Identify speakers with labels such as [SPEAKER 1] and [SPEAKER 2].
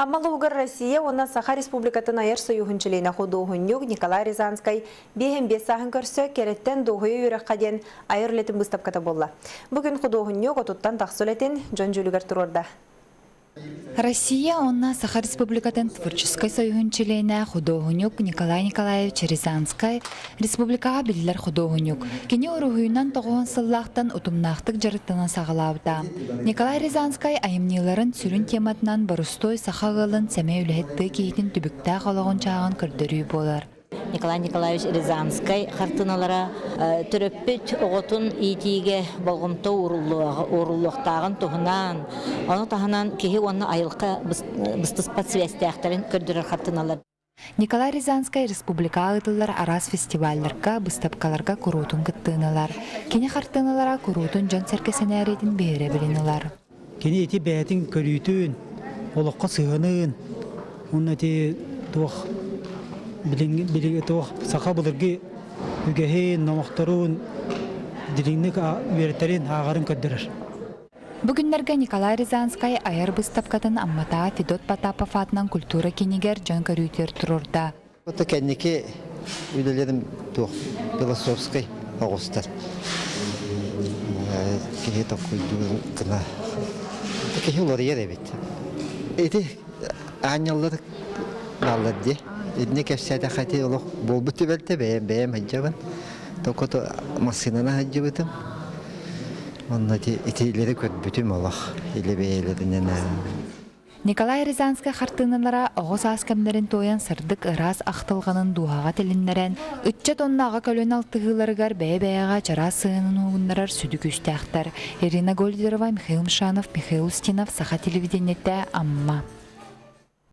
[SPEAKER 1] Аммалугар Россия, она Саха Республикатын Айыр Союхынчылейна худуғынюк Николай Рязанскай бейхен бесағын көрсі кереттен доғыйы үріққаден айыр летін бұстапката болла. Бүгін худуғынюк отуттан тақсулетін Жон Жүлігер тұрорда.
[SPEAKER 2] Россия, она Саха Республикатын Творческой Союхынчылейна худуғынюк Николай Николаевич Рязанскай Республикаға білілер худуғынюк. Кені ұрығыйынан тоғын сыллақтан ұтымнақтық жарыттынан сағылауыда. Николай Рязанскай айымниларын сүрін тематынан барустой сақағылын сәме үліхетті кейтін түбікті қалағын чағын көрдірі болар.
[SPEAKER 3] Николай Николаевич Рязанскай қартыналара түріппіт оғытын итиге болғымты орулуқтағын тұғынан, оны тағынан кеге оны айылқа бұстыспат свестіяқтарын көрдірір қартыналар.
[SPEAKER 2] Николай Рязанскай республика ағытылар арас фестивальларға, бұстапқаларға күрутын күттіналар. Кені қартыналара күрутын жан сәркесен әретін бейірі білінілар.
[SPEAKER 4] Кені еті бәтін көрітін, олыққа сығынын, оны әте туақ билеге тоқ сақа бұлырғы үгәхен, намақтарун, дилинник вереттерин ағарын көддірір.
[SPEAKER 2] Бүгінлерге Николай Рязанскай айыр бұстапқатын аммата Федот Потапов атынан культура кенегер жан көрүйтер тұрырда.
[SPEAKER 5] Это кәнеке үйлелерім тоқ философской ағыстар. Кене тоқ культура қына. Кене олар ер әбет. Эти анялар налады. Эдне кәпсәді қайты олық бол бұты бәлті бәйім хаджабын. Тоқыты масынана хаджабытым. Онна етейлері көт бүтім олық. Елі бәйлерінен.
[SPEAKER 2] Николай Рязанскай қартыналара оғыз аскамдарын тоян сырдық ырас ақтылғанын дуаға тілінлерін, үтчет оннаға көлін алтығыларығар бәй-бәйға жара сығынын оғынларар сүдік үсті ақтар. Ирина Гольдерова, Михаил Мшанов, Михаил Устинов, Саха телевидениетті Амма.